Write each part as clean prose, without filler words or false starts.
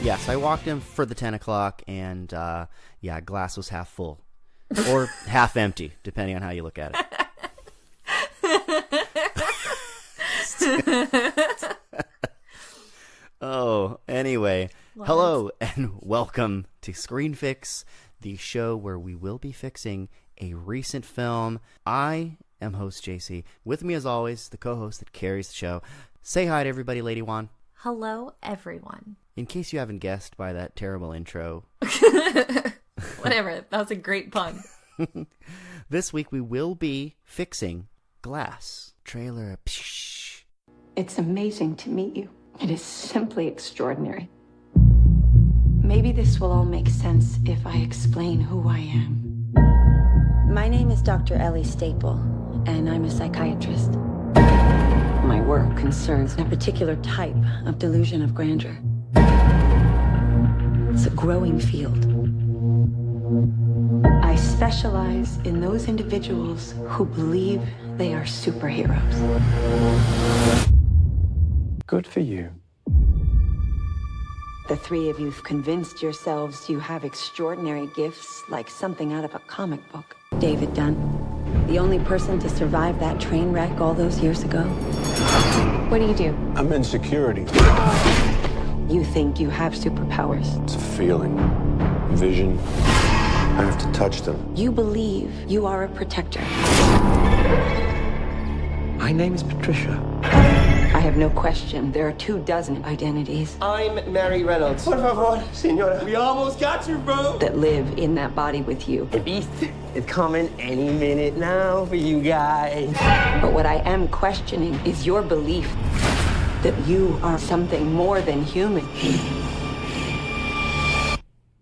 Yes, I walked in for the 10 o'clock, and glass was half full. Or half empty, depending on how you look at it. Oh, anyway. What? Hello, and welcome to Screen Fix, the show where we will be fixing a recent film. I am host JC. With me, as always, the co-host that carries the show. Say hi to everybody, Lady-Wan. Hello, everyone. In case you haven't guessed by that terrible intro. Whatever, that was a great pun. This week we will be fixing Glass. Trailer. Psh. It's amazing to meet you. It is simply extraordinary. Maybe this will all make sense if I explain who I am. My name is Dr. Ellie Staple, and I'm a psychiatrist. My work concerns a particular type of delusion of grandeur. It's a growing field. I specialize in those individuals who believe they are superheroes. Good for you. The three of you've convinced yourselves you have extraordinary gifts like something out of a comic book. David Dunn, the only person to survive that train wreck all those years ago. What do? I'm in security. You think you have superpowers. It's a feeling. Vision. I have to touch them. You believe you are a protector. My name is Patricia. I have no question there are 24 identities I'm Mary Reynolds. Por favor, señora. We almost got you, bro. that live in that body with you. The beast is coming any minute now for you guys. But what I am questioning is your belief that you are something more than human.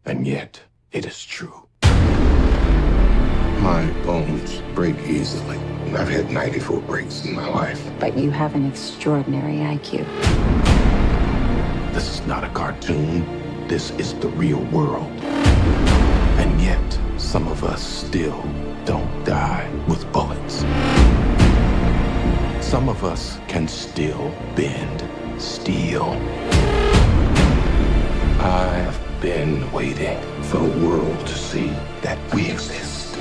And yet, it is true. My bones break easily. I've had 94 breaks in my life. But you have an extraordinary IQ. This is not a cartoon. This is the real world. And yet, some of us still don't die with bullets. Some of us can still bend steel. I've been waiting for the world to see that we exist.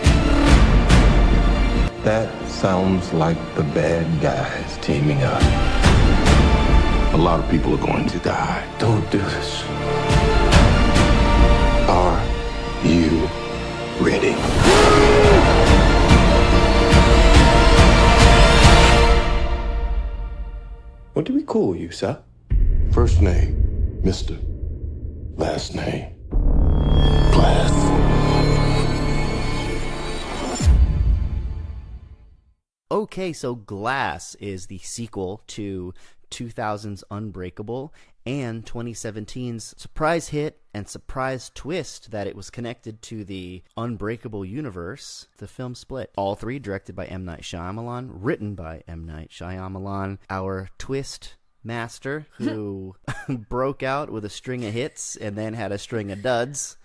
That sounds like the bad guys teaming up. A lot of people are going to die. Don't do this. Are you ready? What do we call you, sir? First name, Mr. Last name, Glass. Okay, so Glass is the sequel to 2000's Unbreakable and 2017's surprise hit and surprise twist that it was connected to the Unbreakable universe. The film Split. All three directed by M. Night Shyamalan, written by M. Night Shyamalan, our twist master who broke out with a string of hits and then had a string of duds,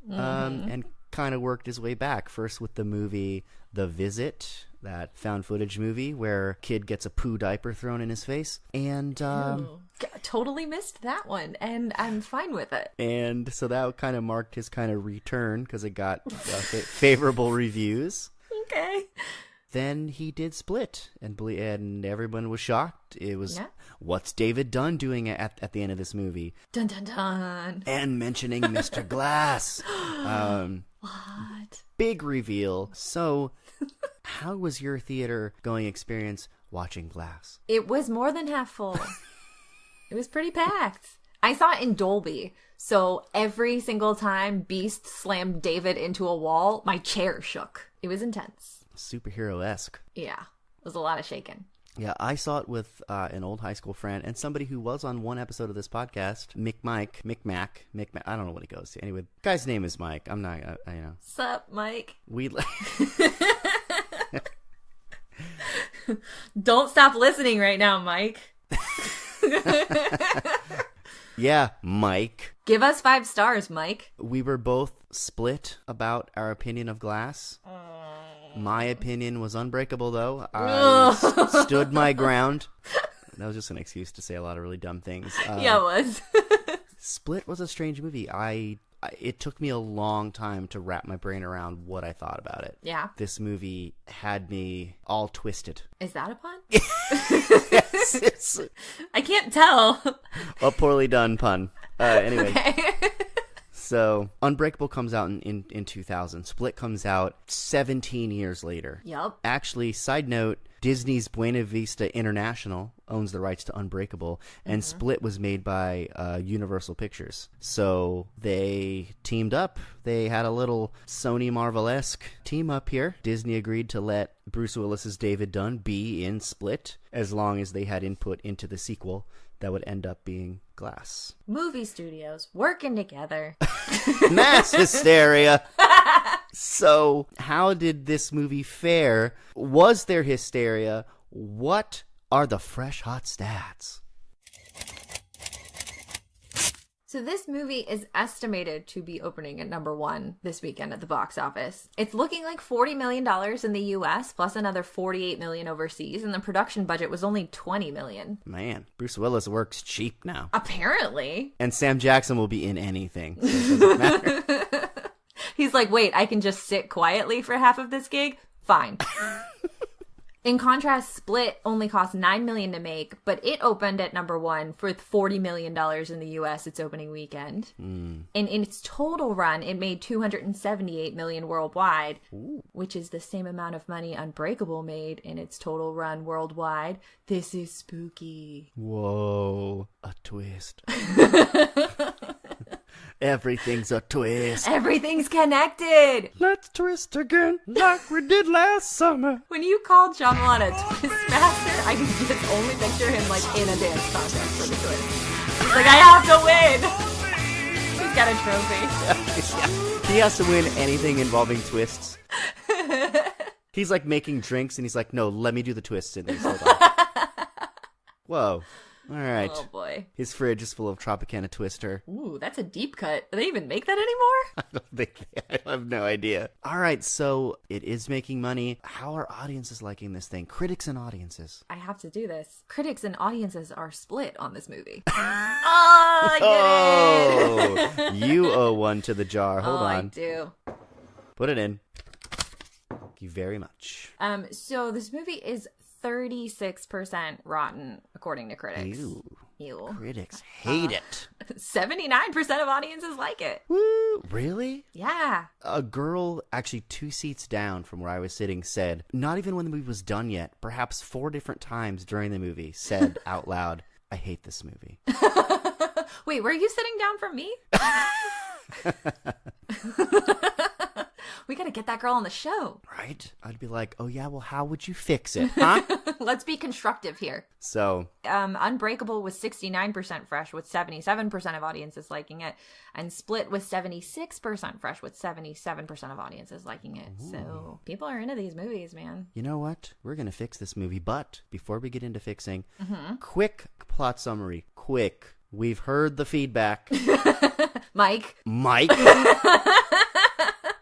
and kind of worked his way back. First with the movie The Visit, that found footage movie where a kid gets a poo diaper thrown in his face, and Totally missed that one, and I'm fine with it. and so that kind of marked his kind of return because it got favorable reviews. Okay. Then he did Split, and everyone was shocked. It was, what's David Dunn doing at the end of this movie? Dun dun dun. And mentioning Mr. Glass. What? Big reveal. So, how was your theater going experience watching Glass? It was more than half full. It was pretty packed. I saw it in Dolby, so every single time Beast slammed David into a wall, my chair shook. It was intense. Superhero-esque. Yeah, it was a lot of shaking. Yeah, I saw it with an old high school friend and somebody who was on one episode of this podcast, Mick Mac. I don't know what he goes to. Anyway, the guy's name is Mike. I'm not, Sup, Mike? We Don't stop listening right now, Mike. Yeah, Mike. Give us 5 stars, Mike. We were both split about our opinion of Glass. My opinion was Unbreakable, though. I stood my ground. That was just an excuse to say a lot of really dumb things. Yeah, it was. Split was a strange movie. It took me a long time to wrap my brain around what I thought about it. Yeah. This movie had me all twisted. Is that a pun? Yes, I can't tell. a poorly done pun. Anyway. Okay. So, Unbreakable comes out in 2000. Split comes out 17 years later. Yup. Actually, side note, Disney's Buena Vista International owns the rights to Unbreakable, and Split was made by Universal Pictures. So they teamed up. They had a little Sony Marvel-esque team up here. Disney agreed to let Bruce Willis's David Dunn be in Split as long as they had input into the sequel that would end up being Glass. Movie studios working together. Mass hysteria. So, how did this movie fare? Was there hysteria? What are the fresh hot stats? So this movie is estimated to be opening at number 1 this weekend at the box office. It's looking like $40 million in the US, plus another $48 million overseas, and the production budget was only $20 million. Man, Bruce Willis works cheap now. Apparently. And Sam Jackson will be in anything, so it doesn't matter. He's like, wait, I can just sit quietly for half of this gig? Fine. In contrast, Split only cost $9 million to make, but it opened at number 1 for $40 million in the U.S. its opening weekend. And in its total run, it made $278 million worldwide, which is the same amount of money Unbreakable made in its total run worldwide. This is spooky. Whoa, a twist. Everything's a twist. Everything's connected. Let's twist again like we did last summer. When you called Shyamalan a twist master, I can just only picture him like in a dance contest for the twist. He's like, I have to win. He's got a trophy. He has to win anything involving twists. He's like making drinks and he's like, no, let me do the twists in these. Hold on. Whoa. All right. Oh boy. His fridge is full of Tropicana Twister. Ooh, that's a deep cut. Do they even make that anymore? I have no idea. All right, so it is making money. How are audiences liking this thing? Critics and audiences. I have to do this. Critics and audiences are split on this movie. I get it. You owe one to the jar. Hold on. I do. Put it in. Thank you very much. So this movie is 36% rotten, according to critics. Ew. Critics hate it. 79% of audiences like it. Woo! Really? Yeah. A girl, actually 2 seats down from where I was sitting, said, not even when the movie was done yet, perhaps 4 different times during the movie, said out loud, I hate this movie. Wait, were you sitting down from me? We gotta get that girl on the show. Right? I'd be like, oh yeah, well, how would you fix it, huh? Let's be constructive here. So, Unbreakable was 69% fresh with 77% of audiences liking it. And Split was 76% fresh with 77% of audiences liking it. Ooh. So people are into these movies, man. You know what? We're going to fix this movie. But before we get into fixing, quick plot summary. Quick. We've heard the feedback. Mike.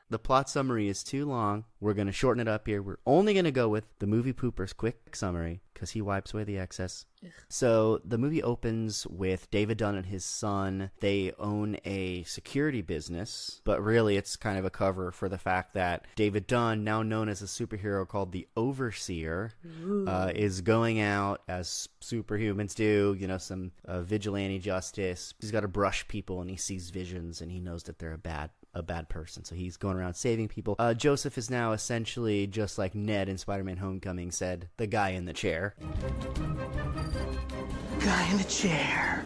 The plot summary is too long. We're going to shorten it up here. We're only going to go with the movie pooper's quick summary because he wipes away the excess. Ugh. So the movie opens with David Dunn and his son. They own a security business, but really it's kind of a cover for the fact that David Dunn, now known as a superhero called the Overseer, is going out as superhumans do, you know, some vigilante justice. He's got to brush people and he sees visions and he knows that they're a bad person, so he's going around saving people. Joseph is now essentially just like Ned in Spider-Man Homecoming said, the guy in the chair. Guy in the chair.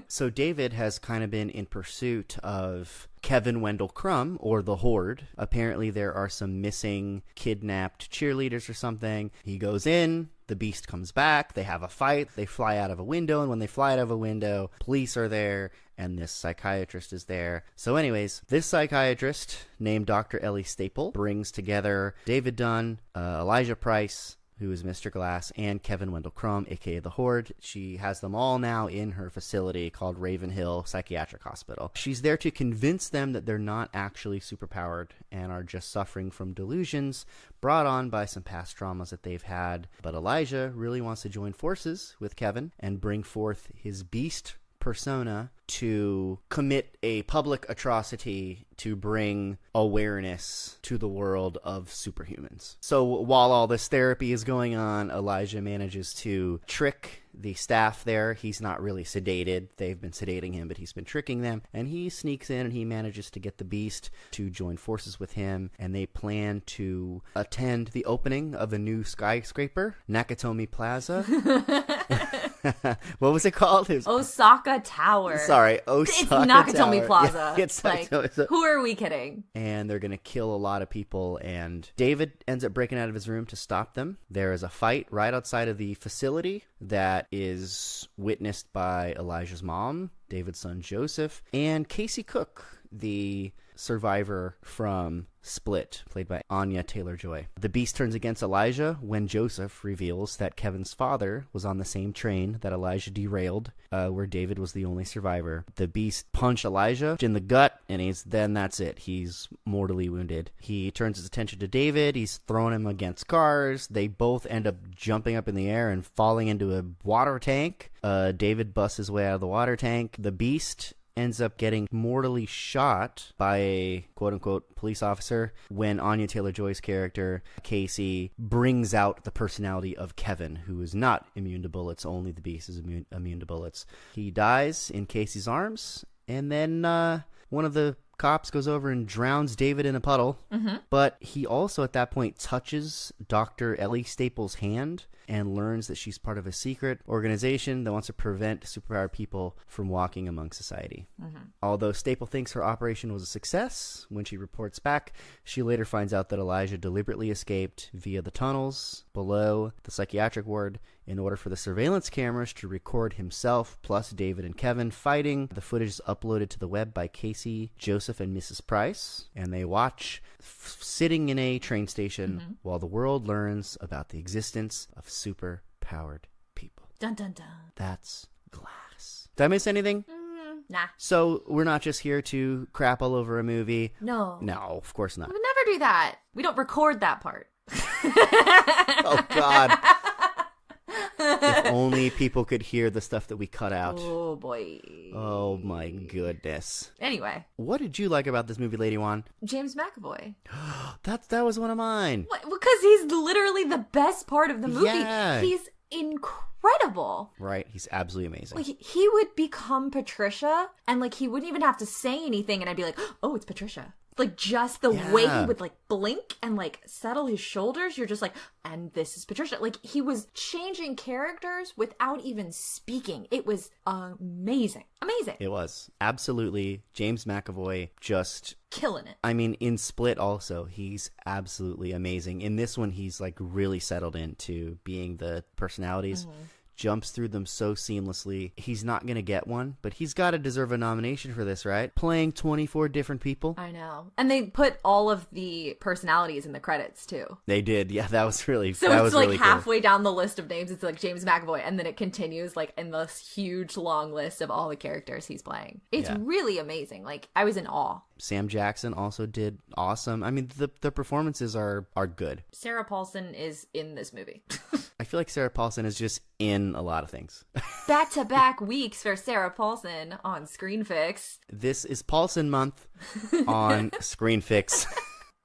So David has kind of been in pursuit of Kevin Wendell Crumb, or the Horde. Apparently there are some missing, kidnapped cheerleaders or something. He goes in, the Beast comes back, they have a fight, they fly out of a window, and when they fly out of a window, police are there, and this psychiatrist is there. So anyways, this psychiatrist, named Dr. Ellie Staple, brings together David Dunn, Elijah Price, who is Mr. Glass, and Kevin Wendell Crumb, aka the Horde. She has them all now in her facility called Ravenhill Psychiatric Hospital. She's there to convince them that they're not actually superpowered and are just suffering from delusions brought on by some past traumas that they've had. But Elijah really wants to join forces with Kevin and bring forth his beast persona to commit a public atrocity to bring awareness to the world of superhumans. So while all this therapy is going on, Elijah manages to trick the staff there. He's not really sedated. They've been sedating him, but he's been tricking them. And he sneaks in and he manages to get the Beast to join forces with him. And they plan to attend the opening of a new skyscraper, Nakatomi Plaza. What was it called? It was Osaka Tower. Sorry, Osaka It's Nakatomi Tower. Plaza. Yeah, it's like, Nakatomi. who are we kidding? And they're going to kill a lot of people. And David ends up breaking out of his room to stop them. There is a fight right outside of the facility that is witnessed by Elijah's mom, David's son Joseph, and Casey Cook, the survivor from Split, played by Anya Taylor-Joy. The Beast turns against Elijah when Joseph reveals that Kevin's father was on the same train that Elijah derailed, where David was the only survivor. The Beast punched Elijah in the gut, and that's it. He's mortally wounded. He turns his attention to David. He's throwing him against cars. They both end up jumping up in the air and falling into a water tank. David busts his way out of the water tank. The Beast ends up getting mortally shot by a quote-unquote police officer when Anya Taylor-Joy's character, Casey, brings out the personality of Kevin, who is not immune to bullets. Only the Beast is immune to bullets. He dies in Casey's arms, and then one of the cops goes over and drowns David in a puddle. Mm-hmm. But he also, at that point, touches Dr. Ellie Staples' hand and learns that she's part of a secret organization that wants to prevent superpowered people from walking among society. Mm-hmm. Although Staple thinks her operation was a success, when she reports back, she later finds out that Elijah deliberately escaped via the tunnels below the psychiatric ward in order for the surveillance cameras to record himself plus David and Kevin fighting. The footage is uploaded to the web by Casey, Joseph, and Mrs. Price, and they watch sitting in a train station while the world learns about the existence of super-powered people. Dun dun dun. That's Glass. Did I miss anything? Nah. So we're not just here to crap all over a movie. No, of course not. we would never do that. We don't record that part. Oh, God. If only people could hear the stuff that we cut out. Oh, boy. Oh, my goodness. Anyway. What did you like about this movie, Lady-Wan? James McAvoy. That was one of mine. What? Because he's literally the best part of the movie. Yeah. He's incredible. Right. He's absolutely amazing. Like, he would become Patricia, and, like, he wouldn't even have to say anything, and I'd be like, oh, it's Patricia. Like, just the way he would, like, blink and, like, settle his shoulders, you're just like, and this is Patricia. Like, he was changing characters without even speaking. It was amazing. Amazing. It was. Absolutely. James McAvoy just killing it. I mean, in Split also, he's absolutely amazing. In this one, he's, like, really settled into being the personalities. Mm-hmm. Jumps through them so seamlessly. He's not going to get one, but he's got to deserve a nomination for this, right? Playing 24 different people. I know. And they put all of the personalities in the credits, too. They did. Yeah, that was really So that it's was like really halfway down the list of names, it's like James McAvoy, and then it continues like in this huge long list of all the characters he's playing. It's really amazing. Like, I was in awe. Sam Jackson also did awesome. I mean, the performances are good. Sarah Paulson is in this movie. I feel like Sarah Paulson is just in a lot of things. Back-to-back weeks for Sarah Paulson on Screen Fix. This is Paulson month on Screen Fix.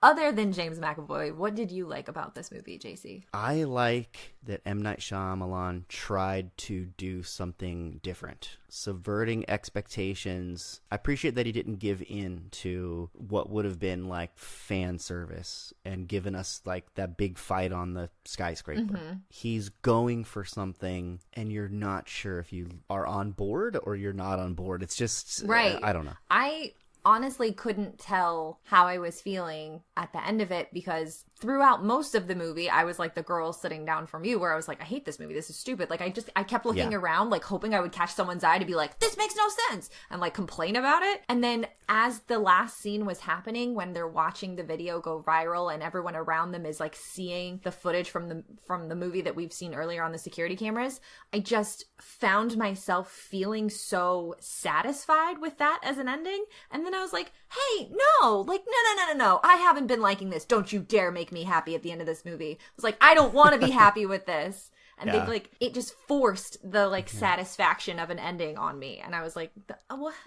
Other than James McAvoy, what did you like about this movie, JC? I like that M. Night Shyamalan tried to do something different, subverting expectations. I appreciate that he didn't give in to what would have been like fan service and given us like that big fight on the skyscraper. Mm-hmm. He's going for something and you're not sure if you are on board or you're not on board. It's just, right. I don't know. I honestly couldn't tell how I was feeling at the end of it because throughout most of the movie, I was like the girl sitting down from you where I was like, I hate this movie. This is stupid. Like, I kept looking around, like hoping I would catch someone's eye to be like, this makes no sense, and like complain about it. And then as the last scene was happening, when they're watching the video go viral and everyone around them is like seeing the footage from the movie that we've seen earlier on the security cameras, I just found myself feeling so satisfied with that as an ending. And then I was like, hey, no, like, no. I haven't been liking this. Don't you dare make me happy at the end of this movie. I was like, I don't want to be happy with this. And they like, it just forced the like satisfaction of an ending on me. And I was like,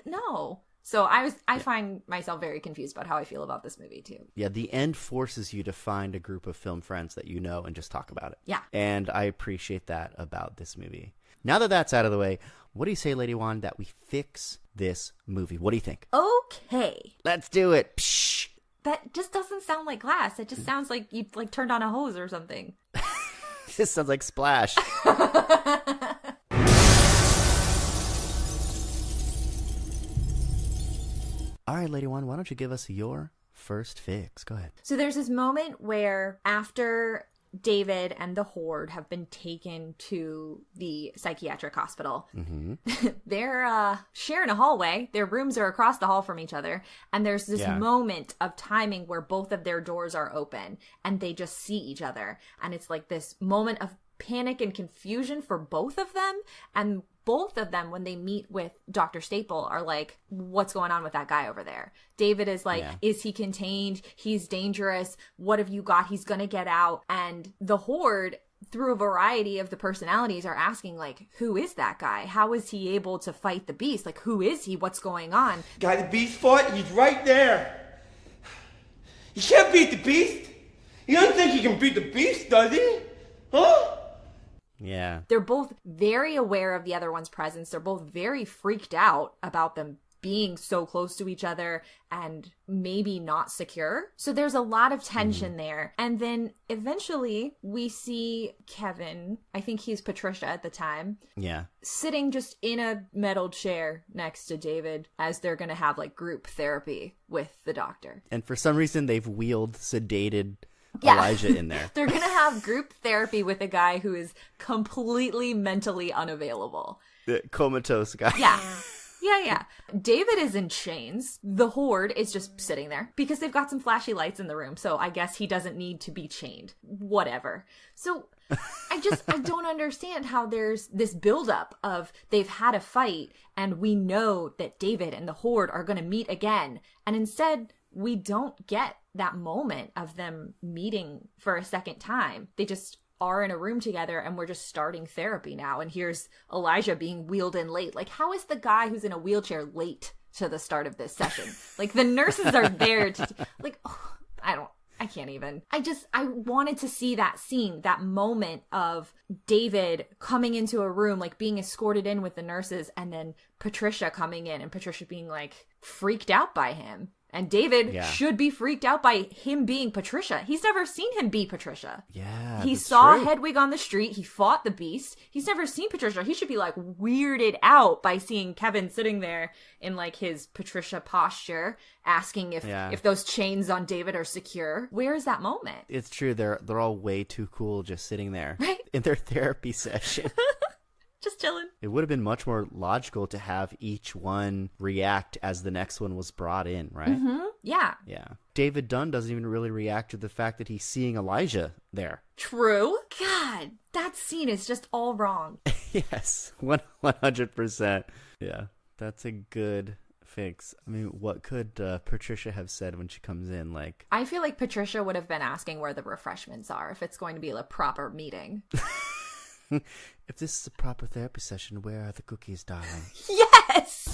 no. So I find myself very confused about how I feel about this movie too. Yeah, the end forces you to find a group of film friends that you know and just talk about it. Yeah. And I appreciate that about this movie. Now that that's out of the way, what do you say, Lady-Wan, that we fix this movie? What do you think? Okay. Let's do it. Psh. That just doesn't sound like Glass. It just sounds like you like turned on a hose or something. This sounds like Splash. All right, Lady-Wan, why don't you give us your first fix? Go ahead. So there's this moment where after David and the Horde have been taken to the psychiatric hospital, they're sharing a hallway. Their rooms are across the hall from each other. And there's this moment of timing where both of their doors are open and they just see each other. And it's like this moment of panic and confusion for both of them. And both of them, when they meet with Dr. Staple, are like, what's going on with that guy over there? David is like, is he contained? He's dangerous. What have you got? He's going to get out. And the Horde, through a variety of the personalities, are asking, like, who is that guy? How is he able to fight the beast? Like, who is he? What's going on? Guy the beast fought, he's right there. You can't beat the beast. You don't think you can beat the beast, does he? Huh? Yeah. They're both very aware of the other one's presence. They're both very freaked out about them being so close to each other and maybe not secure. So there's a lot of tension there. And then eventually we see Kevin, I think he's Patricia at the time, sitting just in a metal chair next to David as they're going to have like group therapy with the doctor. And for some reason they've wheeled sedated Elijah in there. They're going to have group therapy with a guy who is completely mentally unavailable. The comatose guy. Yeah. David is in chains. The Horde is just sitting there because they've got some flashy lights in the room. So I guess he doesn't need to be chained. Whatever. So I don't understand how there's this buildup of they've had a fight and we know that David and the Horde are going to meet again. And instead, we don't get that moment of them meeting for a second time. They just are in a room together and we're just starting therapy now. And here's Elijah being wheeled in late. Like, how is the guy who's in a wheelchair late to the start of this session? Like, the nurses are there to, like, oh, I can't even. I wanted to see that scene, that moment of David coming into a room, like being escorted in with the nurses, and then Patricia coming in and Patricia being like freaked out by him. And David should be freaked out by him being Patricia. He's never seen him be Patricia. Yeah, he saw Hedwig on the street. He fought the beast. He's never seen Patricia. He should be like weirded out by seeing Kevin sitting there in like his Patricia posture, asking if those chains on David are secure. Where is that moment? It's true. They're all way too cool just sitting there in their therapy session. Just chilling. It would have been much more logical to have each one react as the next one was brought in, right? Mm-hmm. Yeah. Yeah. David Dunn doesn't even really react to the fact that he's seeing Elijah there. True. God, that scene is just all wrong. Yes, 100%. Yeah, that's a good fix. I mean, what could Patricia have said when she comes in? Like, I feel like Patricia would have been asking where the refreshments are if it's going to be a proper meeting. If this is a proper therapy session, where are the cookies, darling? Yes!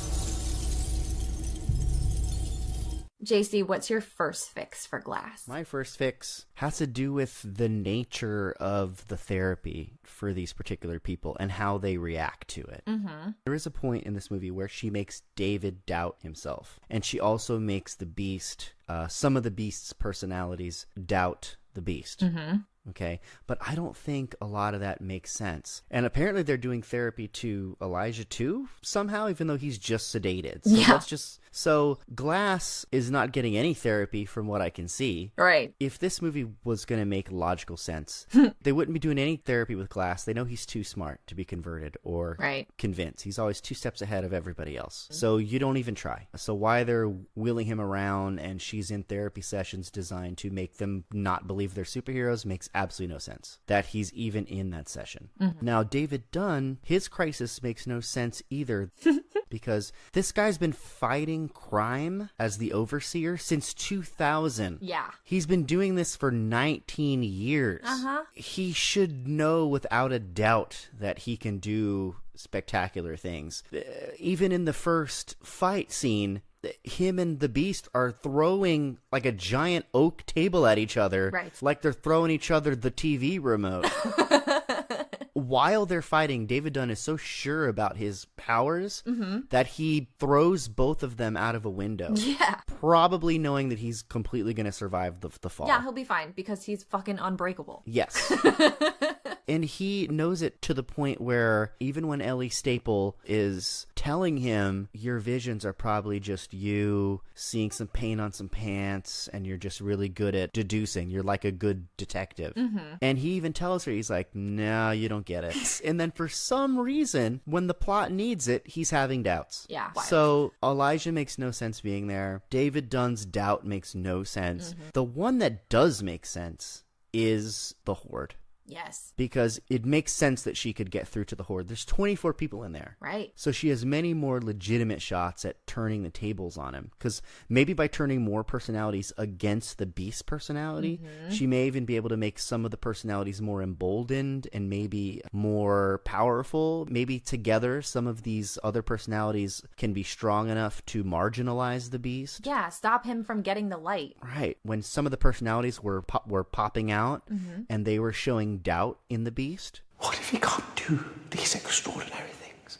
JC, what's your first fix for Glass? My first fix has to do with the nature of the therapy for these particular people and how they react to it. Mm-hmm. There is a point in this movie where she makes David doubt himself. And she also makes the beast, some of the beast's personalities, doubt the beast. Mm-hmm. Okay, but I don't think a lot of that makes sense. And apparently they're doing therapy to Elijah too, somehow, even though he's just sedated. So so Glass is not getting any therapy from what I can see. Right. If this movie was going to make logical sense, they wouldn't be doing any therapy with Glass. They know he's too smart to be converted or convinced. He's always 2 steps ahead of everybody else. So you don't even try. So why they're wheeling him around and she's in therapy sessions designed to make them not believe they're superheroes makes absolutely no sense. That he's even in that session. Mm-hmm. Now, David Dunn, his crisis makes no sense either because this guy's been fighting crime as the overseer since 2000. Yeah. He's been doing this for 19 years. He should know without a doubt that he can do spectacular things. Even in the first fight scene, him and the Beast are throwing like a giant oak table at each other. Right. Like they're throwing each other the TV remote. While they're fighting, David Dunn is so sure about his powers that he throws both of them out of a window. Yeah. Probably knowing that he's completely going to survive the fall. Yeah, he'll be fine because he's fucking unbreakable. Yes. And he knows it to the point where even when Ellie Staple is telling him, your visions are probably just you seeing some paint on some pants and you're just really good at deducing. You're like a good detective. And he even tells her, he's like, no, you don't get it. And then for some reason, when the plot needs it, he's having doubts. Yeah. So Elijah makes no sense being there. David Dunn's doubt makes no sense. The one that does make sense is the Horde. Yes. Because it makes sense that she could get through to the Horde. There's 24 people in there. Right. So she has many more legitimate shots at turning the tables on him. Because maybe by turning more personalities against the Beast personality, she may even be able to make some of the personalities more emboldened and maybe more powerful. Maybe together some of these other personalities can be strong enough to marginalize the Beast. Yeah, stop him from getting the light. Right. When some of the personalities were popping out and they were showing doubt in the Beast. What if he can't do these extraordinary things?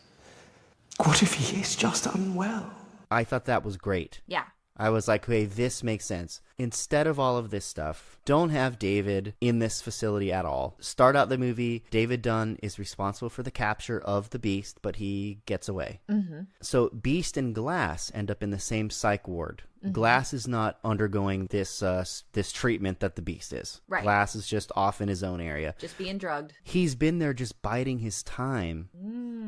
What if he is just unwell? I thought that was great. Yeah. I was like, hey, this makes sense. Instead of all of this stuff, don't have David in this facility at all. Start out the movie, David Dunn is responsible for the capture of the Beast, but he gets away. So Beast and Glass end up in the same psych ward. Glass is not undergoing this treatment that the Beast is. Right. Glass is just off in his own area. Just being drugged. He's been there just biding his time,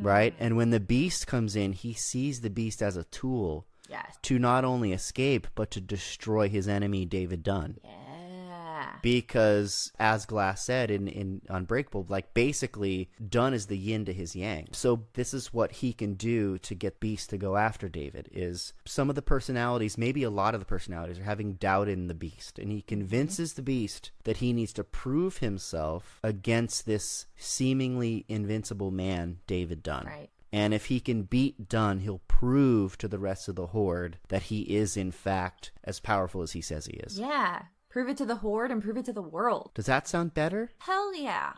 right? And when the Beast comes in, he sees the Beast as a tool. Yes. To not only escape, but to destroy his enemy, David Dunn. Yeah. Because, as Glass said in Unbreakable, like, basically, Dunn is the yin to his yang. So this is what he can do to get Beast to go after David, is some of the personalities, maybe a lot of the personalities, are having doubt in the Beast. And he convinces the Beast that he needs to prove himself against this seemingly invincible man, David Dunn. Right. And if he can beat Dunn, he'll prove to the rest of the Horde that he is, in fact, as powerful as he says he is. Yeah. Prove it to the Horde and prove it to the world. Does that sound better? Hell yeah.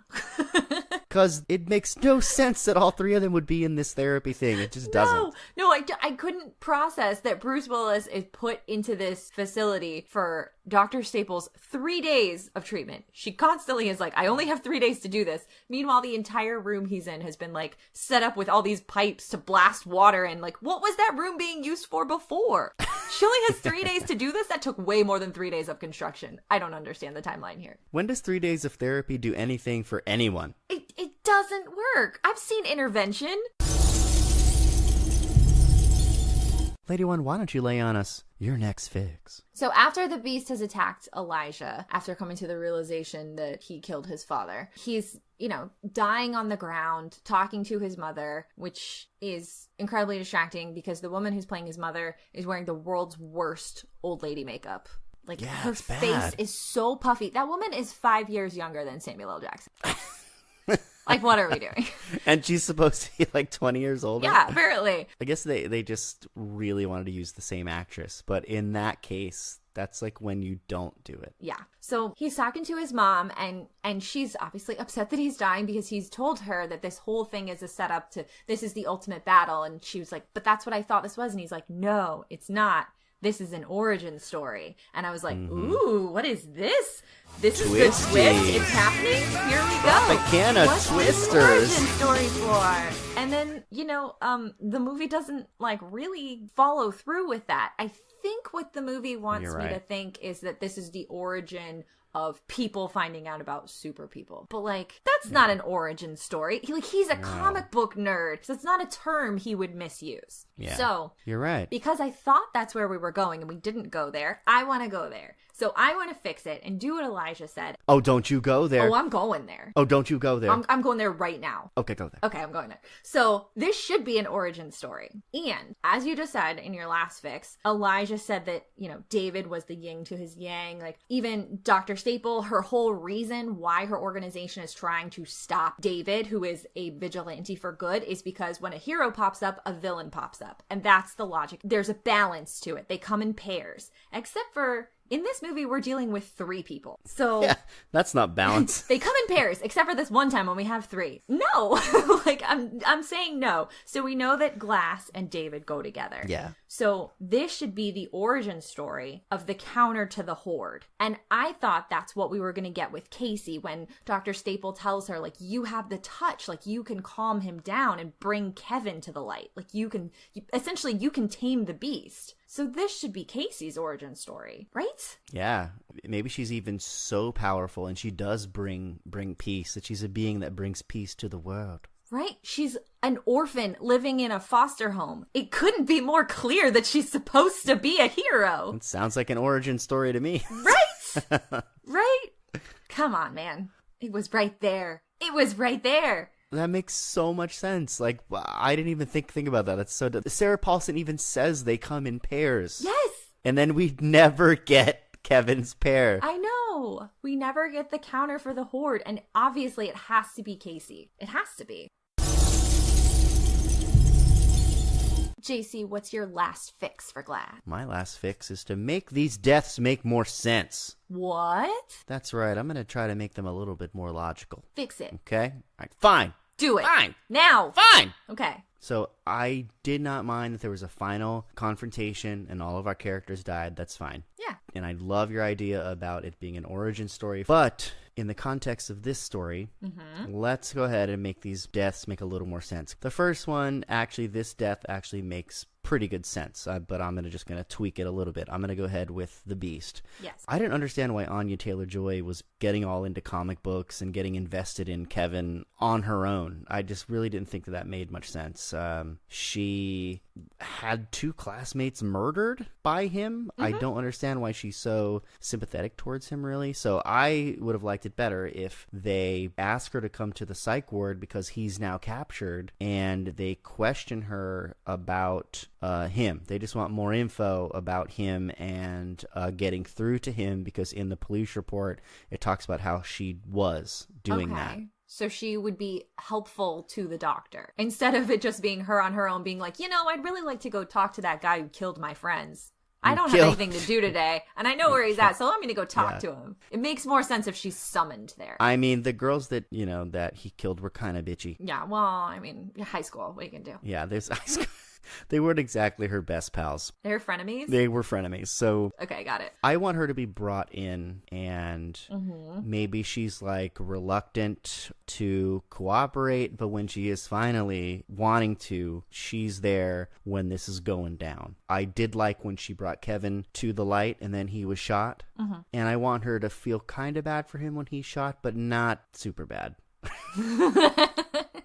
Because it makes no sense that all three of them would be in this therapy thing. It just doesn't. No, I couldn't process that Bruce Willis is put into this facility for Dr. Staples' 3 days of treatment. She constantly is like, I only have 3 days to do this. Meanwhile, the entire room he's in has been like set up with all these pipes to blast water in. Like, what was that room being used for before? She only has 3 days to do this? That took way more than 3 days of construction. I don't understand the timeline here. When does 3 days of therapy do anything for anyone? It doesn't work. I've seen intervention. Lady-Wan, why don't you lay on us your next fix? So after the Beast has attacked Elijah, after coming to the realization that he killed his father, he's, dying on the ground, talking to his mother, which is incredibly distracting because the woman who's playing his mother is wearing the world's worst old lady makeup. Like, her face is so puffy. That woman is 5 years younger than Samuel L. Jackson. Like, what are we doing? And she's supposed to be like 20 years older? Yeah, apparently. I guess they just really wanted to use the same actress. But in that case, that's like when you don't do it. Yeah. So he's talking to his mom, and she's obviously upset that he's dying because he's told her that this whole thing is a setup to, this is the ultimate battle. And she was like, but that's what I thought this was. And he's like, no, it's not. This is an origin story. And I was like, ooh, what is this? This is the twist. It's happening. Here we go. Tropicana What's Twisters. This origin story for? And then, the movie doesn't really follow through with that. I think what the movie wants me to think is that this is the origin of people finding out about super people. But, that's not an origin story. He's a comic book nerd, so it's not a term he would misuse. Yeah. So, you're right. Because I thought that's where we were going and we didn't go there, I want to go there. So I want to fix it and do what Elijah said. Oh, don't you go there. Oh, I'm going there. Oh, don't you go there. I'm going there right now. Okay, go there. Okay, I'm going there. So this should be an origin story. And as you just said in your last fix, Elijah said that, David was the yin to his yang. Like, even Dr. Staple, her whole reason why her organization is trying to stop David, who is a vigilante for good, is because when a hero pops up, a villain pops up. And that's the logic. There's a balance to it. They come in pairs. Except for... in this movie, we're dealing with 3 people. So yeah, that's not balanced. They come in pairs, except for this one time when we have 3. No, like I'm saying no. So we know that Glass and David go together. Yeah. So this should be the origin story of the counter to the Horde. And I thought that's what we were going to get with Casey when Dr. Staple tells her, like, you have the touch, like you can calm him down and bring Kevin to the light. Like essentially you can tame the beast. So this should be Casey's origin story, right? Yeah. Maybe she's even so powerful and she does bring peace, that she's a being that brings peace to the world. Right? She's an orphan living in a foster home. It couldn't be more clear that she's supposed to be a hero. It sounds like an origin story to me. Right? Right? Come on, man. It was right there. It was right there. That makes so much sense. Like, I didn't even think about that. That's so... Sarah Paulson even says they come in pairs. Yes! And then we never get Kevin's pair. I know. We never get the counter for the Horde. And obviously it has to be Casey. It has to be. JC, what's your last fix for Glass? My last fix is to make these deaths make more sense. What? That's right. I'm going to try to make them a little bit more logical. Fix it. Okay? All right. Fine. Do it. Fine. Now. Fine. Okay. So I did not mind that there was a final confrontation and all of our characters died. That's fine. Yeah. And I love your idea about it being an origin story. But in the context of this story, let's go ahead and make these deaths make a little more sense. The first one, actually, this death actually makes pretty good sense, but I'm just going to tweak it a little bit. I'm going to go ahead with the Beast. Yes. I didn't understand why Anya Taylor-Joy was getting all into comic books and getting invested in Kevin on her own. I just really didn't think that made much sense. She had 2 classmates murdered by him. I don't understand why she's so sympathetic towards him, really. So I would have liked it better if they ask her to come to the psych ward because he's now captured, and they question her about him. They just want more info about him and getting through to him, because in the police report it talks about how she was doing that. So she would be helpful to the doctor instead of it just being her on her own being like, I'd really like to go talk to that guy who killed my friends. I don't have anything to do today, and I know where he's at, so let me go talk to him. It makes more sense if she's summoned there. I mean, the girls that, that he killed were kind of bitchy. Yeah, well, I mean, high school, what are you going to do? Yeah, there's high school. They weren't exactly her best pals. They were frenemies? They were frenemies. So okay, got it. I want her to be brought in, and maybe she's like reluctant to cooperate, but when she is finally wanting to, she's there when this is going down. I did like when she brought Kevin to the light and then he was shot. And I want her to feel kind of bad for him when he's shot, but not super bad.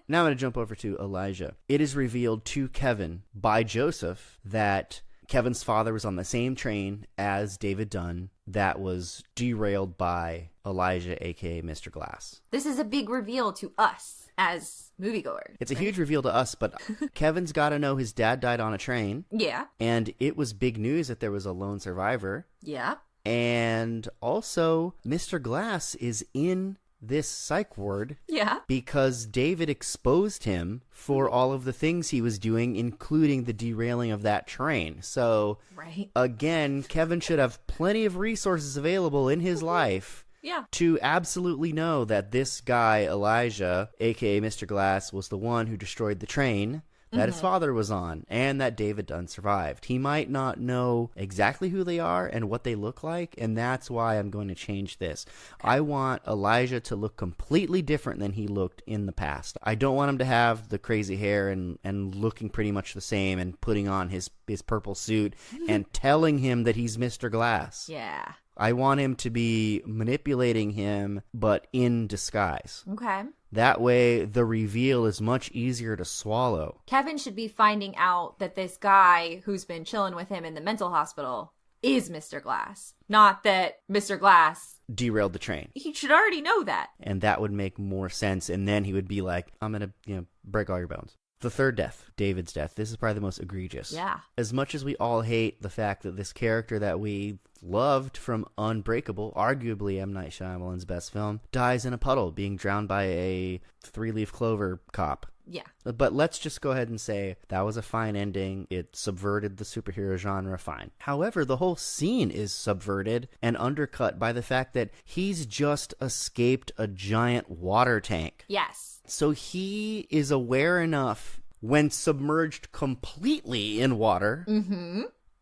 Now I'm going to jump over to Elijah. It is revealed to Kevin by Joseph that Kevin's father was on the same train as David Dunn that was derailed by Elijah, a.k.a. Mr. Glass. This is a big reveal to us as moviegoers. It's a huge reveal to us, but Kevin's got to know his dad died on a train. Yeah. And it was big news that there was a lone survivor. Yeah. And also, Mr. Glass is in this psych ward because David exposed him for all of the things he was doing, including the derailing of that train. So again, Kevin should have plenty of resources available in his life to absolutely know that this guy Elijah, aka Mr. Glass, was the one who destroyed the train that his father was on, and that David Dunn survived. He might not know exactly who they are and what they look like, and that's why I'm going to change this. I want Elijah to look completely different than he looked in the past. I don't want him to have the crazy hair and looking pretty much the same and putting on his purple suit and telling him that he's Mr. Glass. Yeah. I want him to be manipulating him, but in disguise. Okay. That way, the reveal is much easier to swallow. Kevin should be finding out that this guy who's been chilling with him in the mental hospital is Mr. Glass. Not that Mr. Glass derailed the train. He should already know that. And that would make more sense. And then he would be like, I'm going to, break all your bones. The third death, David's death. This is probably the most egregious. Yeah. As much as we all hate the fact that this character that we loved from Unbreakable, arguably M. Night Shyamalan's best film, dies in a puddle being drowned by a 3-leaf clover cop. Yeah. But let's just go ahead and say that was a fine ending. It subverted the superhero genre fine. However, the whole scene is subverted and undercut by the fact that he's just escaped a giant water tank. Yes. So he is aware enough when submerged completely in water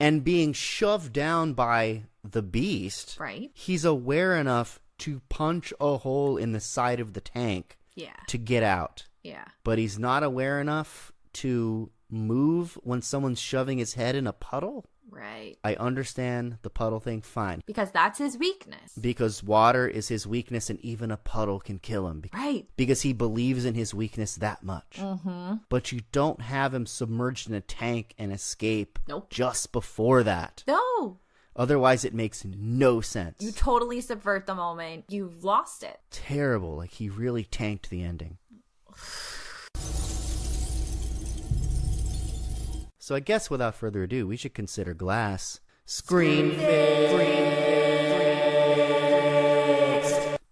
and being shoved down by the beast. Right. He's aware enough to punch a hole in the side of the tank to get out. Yeah. But he's not aware enough to move when someone's shoving his head in a puddle? Right. I understand the puddle thing fine. Because that's his weakness. Because water is his weakness and even a puddle can kill him. Right. Because he believes in his weakness that much. But you don't have him submerged in a tank and escape just before that. No. Otherwise, it makes no sense. You totally subvert the moment. You've lost it. Terrible. Like, he really tanked the ending. So I guess without further ado, we should consider Glass Screen Fix.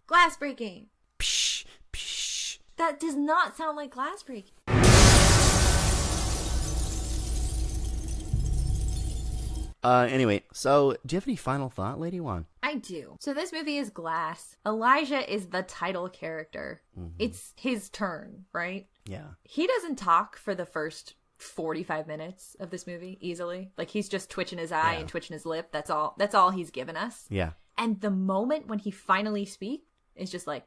Glass breaking. Psh, psh. That does not sound like glass breaking. Anyway, so do you have any final thought, Lady-Wan? I do. So this movie is Glass. Elijah is the title character. It's his turn, right? Yeah. He doesn't talk for the first 45 minutes of this movie easily. Like, he's just twitching his eye and twitching his lip. That's all he's given us. Yeah. And the moment when he finally speaks is just like,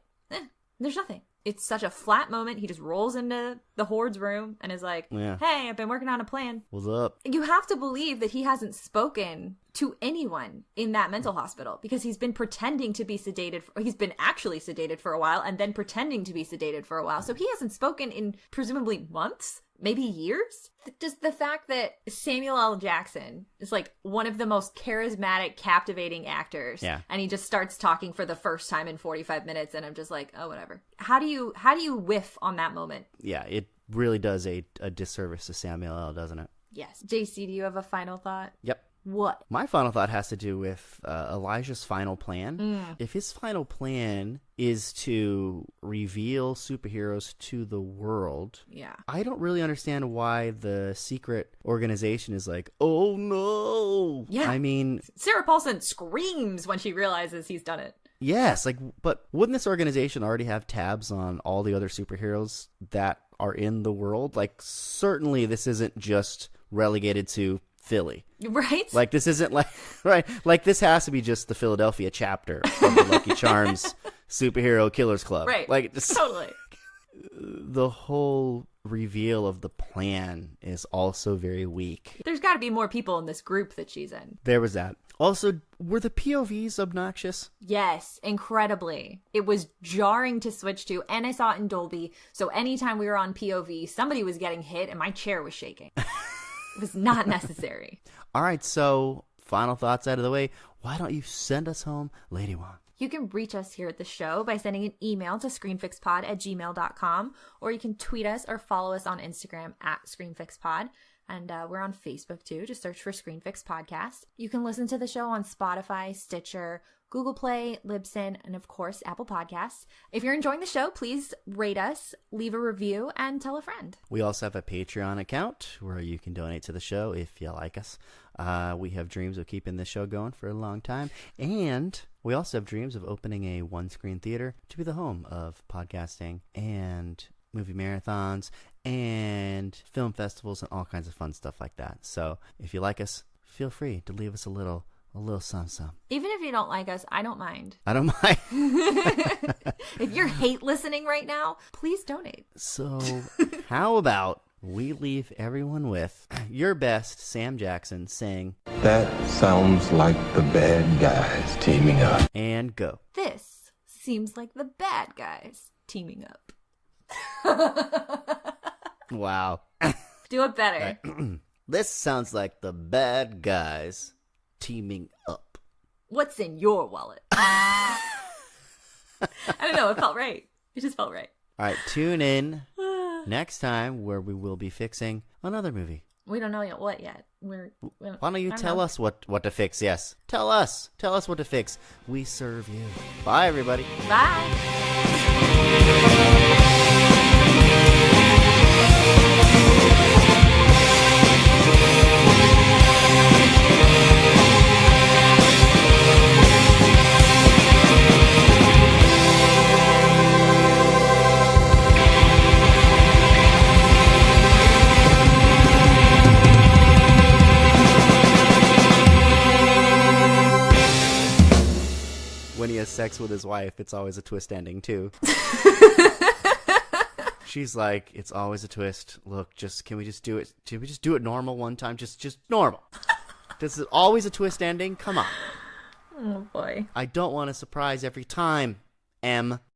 there's nothing. It's such a flat moment. He just rolls into the Horde's room and is like, hey, I've been working on a plan. What's up? You have to believe that he hasn't spoken to anyone in that mental hospital because he's been pretending to be sedated. He's been actually sedated for a while and then pretending to be sedated for a while. So he hasn't spoken in presumably months, maybe years. Just the fact that Samuel L. Jackson is like one of the most charismatic, captivating actors. Yeah. And he just starts talking for the first time in 45 minutes. And I'm just like, oh, whatever. How do you whiff on that moment? Yeah, it really does a disservice to Samuel L., doesn't it? Yes. JC, do you have a final thought? Yep. What? My final thought has to do with Elijah's final plan. If his final plan is to reveal superheroes to the world, I don't really understand why the secret organization is like, oh no. Yeah. I mean, Sarah Paulson screams when she realizes he's done it. Yes, but wouldn't this organization already have tabs on all the other superheroes that are in the world? Like, certainly this isn't just relegated to Philly. Right? Like, this isn't like this has to be just the Philadelphia chapter of the Lucky Charms Superhero Killers Club. Right. Like, just, totally. The whole reveal of the plan is also very weak. There's got to be more people in this group that she's in. There was that. Also, were the POVs obnoxious? Yes, incredibly. It was jarring to switch to, and I saw it in Dolby, so anytime we were on POV, somebody was getting hit and my chair was shaking. It was not necessary. All right, so final thoughts out of the way. Why don't you send us home, Lady-Wan? You can reach us here at the show by sending an email to screenfixpod@gmail.com, or you can tweet us or follow us on Instagram @screenfixpod. And we're on Facebook too. Just search for Screenfix Podcast. You can listen to the show on Spotify, Stitcher, Google Play, Libsyn, and of course, Apple Podcasts. If you're enjoying the show, please rate us, leave a review, and tell a friend. We also have a Patreon account where you can donate to the show if you like us. We have dreams of keeping this show going for a long time. And we also have dreams of opening a one-screen theater to be the home of podcasting and movie marathons and film festivals and all kinds of fun stuff like that. So if you like us, feel free to leave us a little something. Even if you don't like us, I don't mind. I don't mind. If you're hate listening right now, please donate. So how about we leave everyone with your best Sam Jackson saying, That sounds like the bad guys teaming up. and go. This seems like the bad guys teaming up. Wow. Do it better. This sounds like the bad guys teaming up. What's in your wallet? I don't know. It felt right. It just felt right. All right, tune in next time where we will be fixing another movie. We don't know yet what yet. Why don't you tell us what to fix? Yes, tell us what to fix. We serve you. Bye, everybody. Bye. When he has sex with his wife, it's always a twist ending too. She's like, it's always a twist. Look, can we just do it? Can we just do it normal one time? Just normal. This is always a twist ending. Come on. Oh boy. I don't want a surprise every time, M.